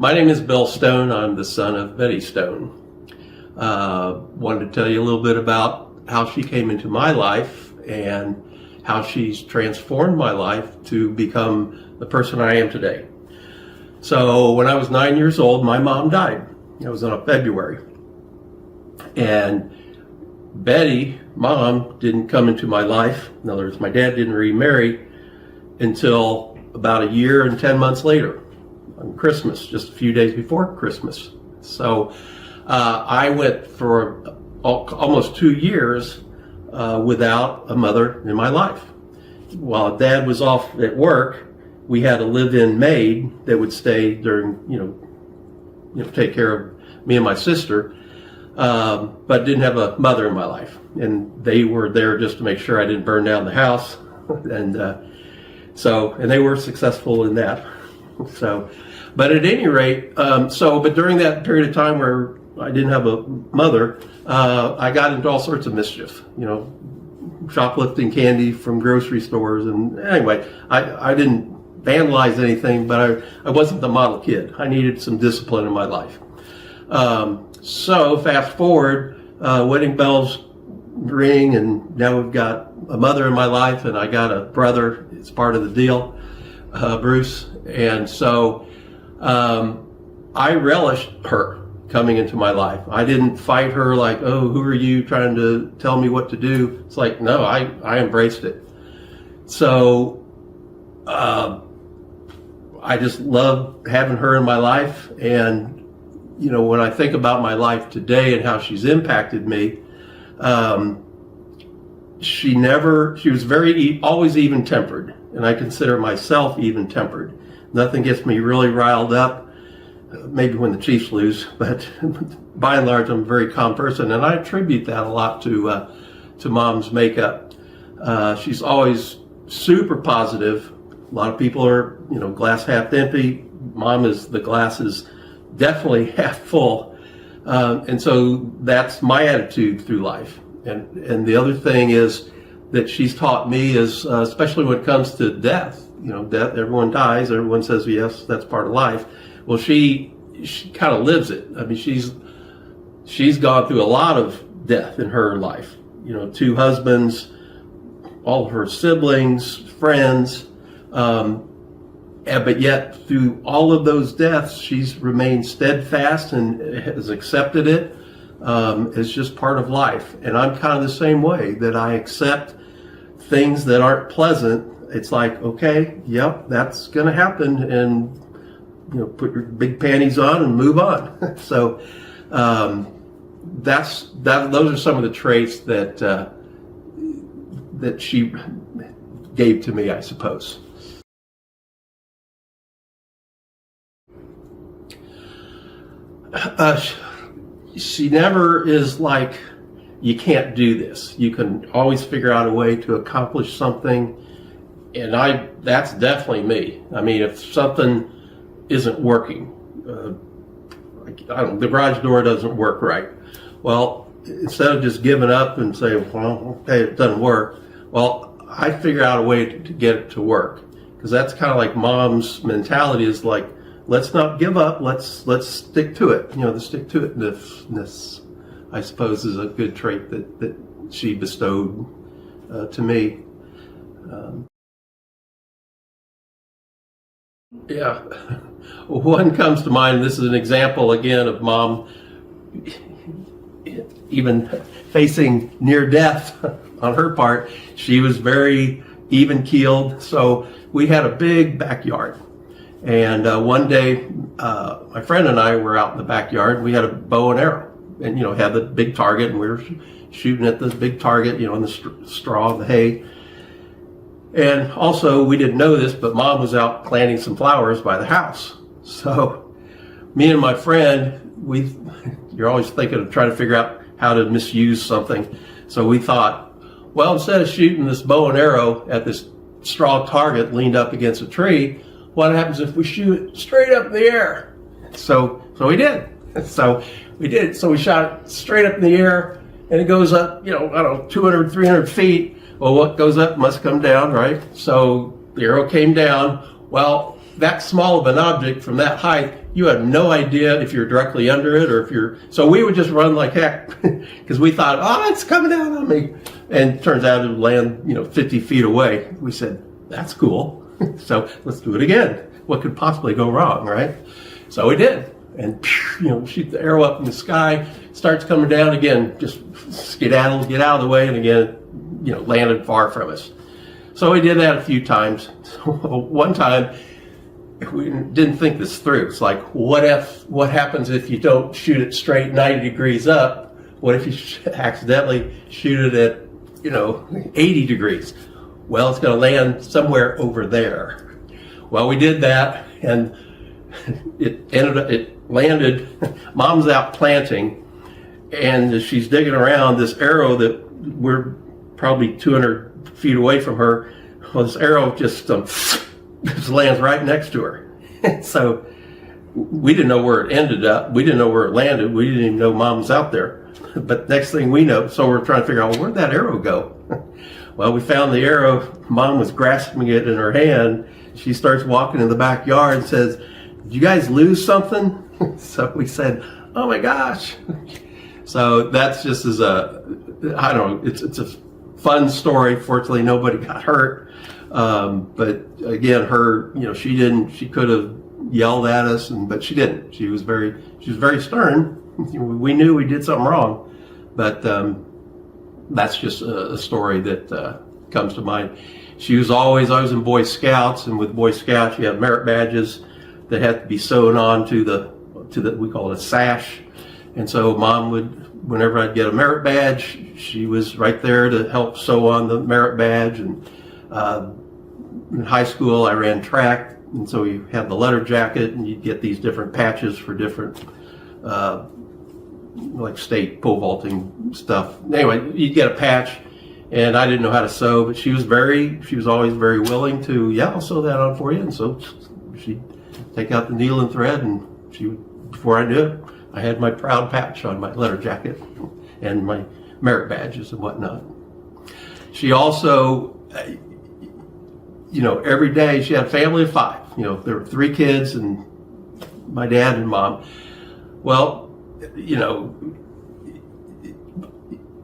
My name is Bill Stone. I'm the son of Betty Stone. Wanted to tell you a little bit about how she came into my life and how she's transformed my life to become the person I am today. So when I was 9 years old, my mom died. It was in February. And Betty, mom, didn't come into my life. In other words, my dad didn't remarry until about a year and 10 months later. On Christmas, just a few days before Christmas. So I went for almost 2 years without a mother in my life. While Dad was off at work, we had a live-in maid that would stay during, take care of me and my sister, but didn't have a mother in my life. And they were there just to make sure I didn't burn down the house. And they were successful in that. But at any rate, but during that period of time where I didn't have a mother, I got into all sorts of mischief, shoplifting candy from grocery stores. And anyway, I didn't vandalize anything, but I wasn't the model kid. I needed some discipline in my life. So fast forward, wedding bells ring, and now we've got a mother in my life, and I got a brother. It's part of the deal, Bruce. And so I relished her coming into my life. I didn't fight her like, oh, who are you trying to tell me what to do? It's like, no, I embraced it. So I just love having her in my life. And, when I think about my life today and how she's impacted me, she was always even-tempered. And I consider myself even-tempered. Nothing gets me really riled up, maybe when the Chiefs lose, but by and large, I'm a very calm person, and I attribute that a lot to Mom's makeup. She's always super positive. A lot of people are, glass half empty. The glass is definitely half full, and so that's my attitude through life. And the other thing is that she's taught me is, especially when it comes to death. Death, everyone dies. Everyone says, yes, that's part of life. Well, she kind of lives it. I mean, she's gone through a lot of death in her life. 2 husbands, all of her siblings, friends. But yet, through all of those deaths, she's remained steadfast and has accepted it as just part of life. And I'm kind of the same way, that I accept things that aren't pleasant. It's like, okay, yep, that's going to happen, and put your big panties on and move on. So those are some of the traits that she gave to me, I suppose. She never is like, you can't do this. You can always figure out a way to accomplish something. And that's definitely me. I mean, if something isn't working, the garage door doesn't work right. Well, instead of just giving up and saying, well, okay, it doesn't work, well, I figure out a way to get it to work. Because that's kind of like Mom's mentality, is like, let's not give up, let's stick to it. The stick-to-itiveness, I suppose, is a good trait that she bestowed to me. Yeah, one comes to mind. This is an example again of Mom even facing near death on her part. She was very even-keeled. So we had a big backyard, and one day my friend and I were out in the backyard. We had a bow and arrow, and had the big target, and we were shooting at the big target, in the straw, the hay. And also, we didn't know this, but Mom was out planting some flowers by the house. So me and my friend, you're always thinking of trying to figure out how to misuse something. So we thought, well, instead of shooting this bow and arrow at this straw target leaned up against a tree, what happens if we shoot it straight up in the air? So we did. So we shot it straight up in the air, and it goes up, 200, 300 feet. Well, what goes up must come down, right? So the arrow came down. Well, that small of an object from that height, you have no idea if you're directly under it or if you're, so we would just run like heck because we thought, oh, it's coming down on me. And it turns out it would land, 50 feet away. We said, that's cool. So let's do it again. What could possibly go wrong, right? So we did. And, shoot the arrow up in the sky, starts coming down again, just skedaddle, get out of the way, and again, landed far from us. So we did that a few times. One time, we didn't think this through. It's like, what happens if you don't shoot it straight 90 degrees up? What if you accidentally shoot it at, 80 degrees? Well, it's going to land somewhere over there. Well, we did that, and it landed. Mom's out planting, and as she's digging around, this arrow that we're probably 200 feet away from her, well, this arrow just lands right next to her. So we didn't know where it ended up. We didn't know where it landed. We didn't even know Mom was out there. But next thing we know, so we're trying to figure out, where'd that arrow go? Well, we found the arrow. Mom was grasping it in her hand. She starts walking in the backyard and says, did you guys lose something? So we said, oh my gosh. So that's just as I don't know, it's a fun story. Fortunately, nobody got hurt. But again, she could have yelled at us, but she didn't. She was very stern. We knew we did something wrong, but that's just a story that comes to mind. She was I was in Boy Scouts, and with Boy Scouts, you have merit badges that had to be sewn on to the we call it a sash. And so Mom would, whenever I'd get a merit badge, she was right there to help sew on the merit badge. And in high school, I ran track, and so you had the letter jacket, and you'd get these different patches for different, like state pole vaulting stuff. Anyway, you'd get a patch, and I didn't know how to sew, but she was always very willing to, yeah, I'll sew that on for you. And so she'd take out the needle and thread, and before I knew it, I had my proud patch on my letter jacket and my merit badges and whatnot. She also, every day she had a family of 5. There were 3 kids and my dad and Mom. Well,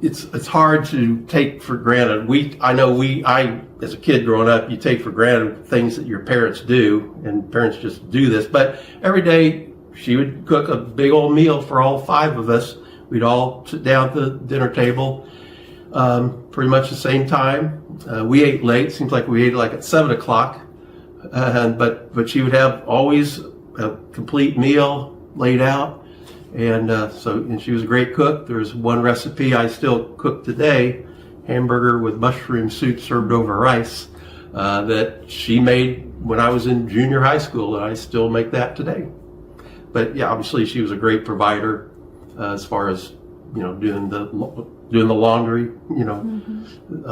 it's hard to take for granted. I as a kid growing up, you take for granted things that your parents do, and parents just do this. But every day she would cook a big old meal for all 5 of us. We'd all sit down at the dinner table, pretty much the same time. We ate late. Seems like we ate like at 7 o'clock. But she would have always a complete meal laid out. And she was a great cook. There's one recipe I still cook today, hamburger with mushroom soup served over rice, that she made when I was in junior high school, and I still make that today. But yeah, obviously she was a great provider as far as doing the laundry.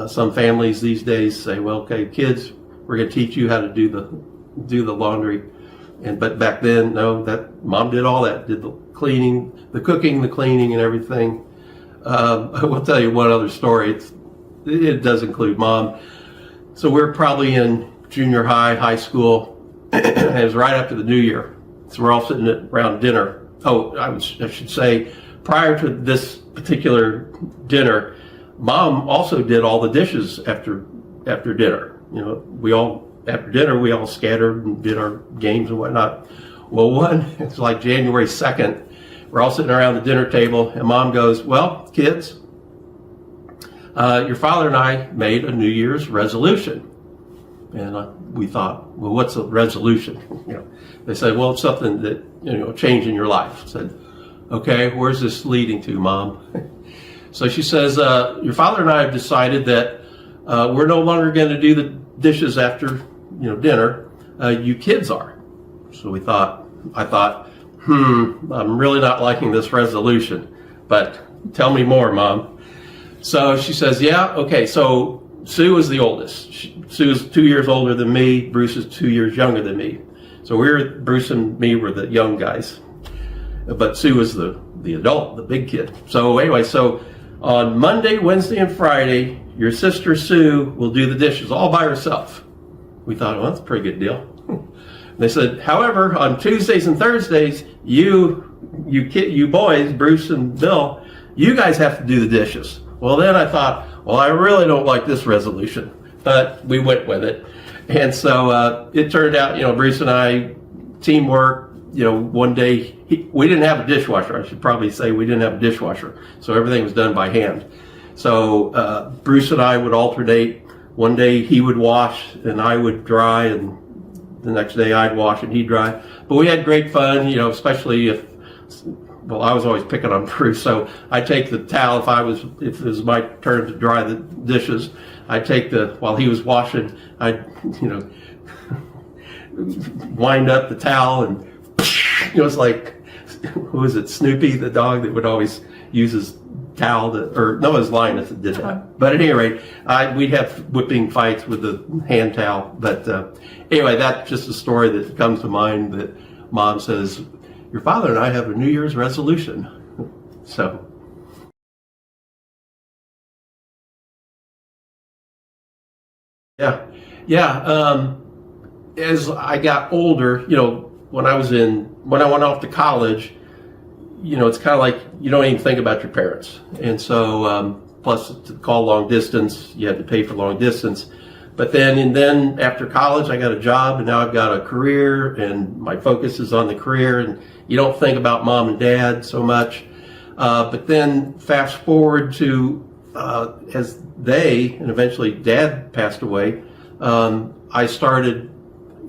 Some families these days say, well, okay, kids, we're going to teach you how to do the laundry. But back then, no, that Mom did all that, did the cleaning, the cooking, the cleaning, and everything. I will tell you one other story. It does include Mom. So we're probably in junior high school, and it was right after the New Year. So we're all sitting around dinner. Oh, I should say, prior to this particular dinner, Mom also did all the dishes after dinner. After dinner, we all scattered and did our games and whatnot. Well, it's like January 2nd. We're all sitting around the dinner table, and Mom goes, well, kids, your father and I made a New Year's resolution. And we thought, well, what's a resolution? They said, well, it's something that, change in your life. I said, okay, where's this leading to, Mom? So she says, your father and I have decided that we're no longer going to do the dishes after dinner. You kids are. So I thought, I'm really not liking this resolution, but tell me more, Mom. So she says, yeah, okay, so Sue is the oldest. Sue is 2 years older than me. Bruce is 2 years younger than me. So Bruce and me were the young guys, but Sue was the adult, the big kid. So anyway, on Monday, Wednesday, and Friday, your sister Sue will do the dishes all by herself. We thought, well, that's a pretty good deal. They said, however, on Tuesdays and Thursdays, you boys, Bruce and Bill, you guys have to do the dishes. Well, then I thought, well, I really don't like this resolution, but we went with it. And so it turned out, Bruce and I, teamwork, one day, we didn't have a dishwasher. I should probably say we didn't have a dishwasher. So everything was done by hand. So Bruce and I would alternate. One day he would wash and I would dry, and the next day I'd wash and he'd dry. But we had great fun, especially if I was always picking on Bruce. So I'd take the towel if it was my turn to dry the dishes. I'd take while he was washing, I'd, wind up the towel, and it was like, who was it, Snoopy, the dog that would always use his towel, his Linus that did that. But at any rate, we'd have whipping fights with the hand towel. But anyway, that's just a story that comes to mind, that Mom says, your father and I have a New Year's resolution. So. Yeah. As I got older, when I went off to college, it's kind of like you don't even think about your parents. And so, plus to call long distance, you had to pay for long distance. But then after college, I got a job, and now I've got a career, and my focus is on the career, and you don't think about mom and dad so much. But then fast forward to as and eventually dad passed away, I started,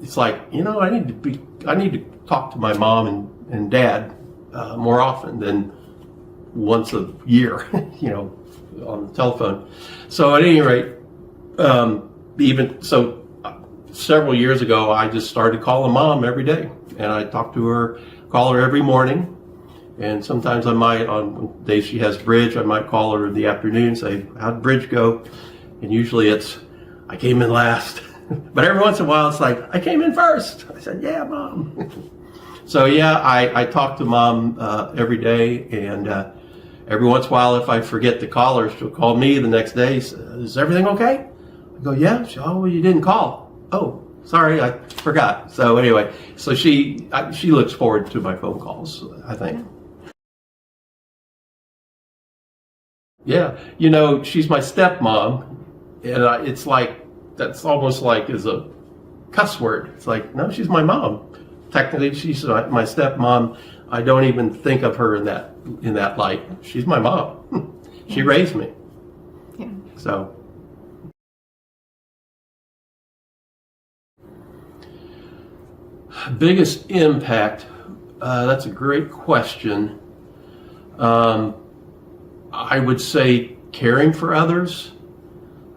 it's like, I need to talk to my mom and dad more often than once a year, on the telephone. So at any rate, several years ago, I just started calling Mom every day, and I call her every morning. And sometimes I might, on days she has bridge, I might call her in the afternoon and say, how'd bridge go? And usually it's, I came in last. But every once in a while it's like, I came in first. I said, yeah, Mom. So yeah, I talk to Mom every day, and every once in a while, if I forget to call her, she'll call me the next day. Is everything okay? I go, yeah. Oh, well, you didn't call. Oh, sorry, I forgot. So anyway, so she looks forward to my phone calls, I think. Yeah, she's my stepmom, and it's like, that's almost like is a cuss word. It's like, no, she's my mom. Technically, she's my stepmom. I don't even think of her in that light. She's my mom. She raised me. Yeah. So. Biggest impact, that's a great question. I would say caring for others,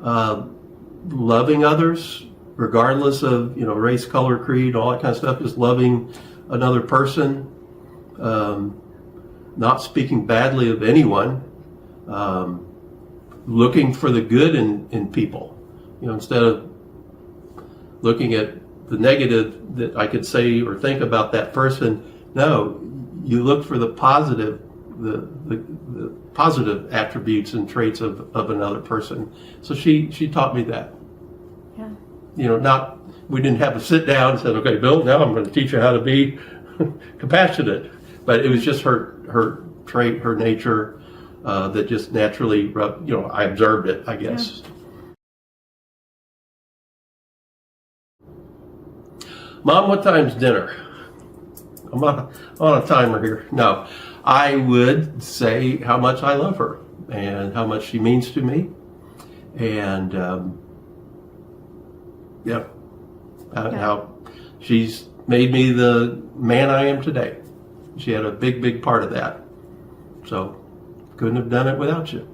loving others, regardless of, race, color, creed, all that kind of stuff, just loving another person, not speaking badly of anyone, looking for the good in people, instead of looking at the negative that I could say or think about that person. No, you look for the positive, the positive attributes and traits of another person. So she taught me that. Yeah. We didn't have to sit down and said, okay, Bill, now I'm going to teach you how to be compassionate. But it was just her trait, her nature, that just naturally, I observed it, I guess. Yeah. Mom, what time's dinner? I'm on a timer here. No, I would say how much I love her and how much she means to me. And, how she's made me the man I am today. She had a big, big part of that. So couldn't have done it without you.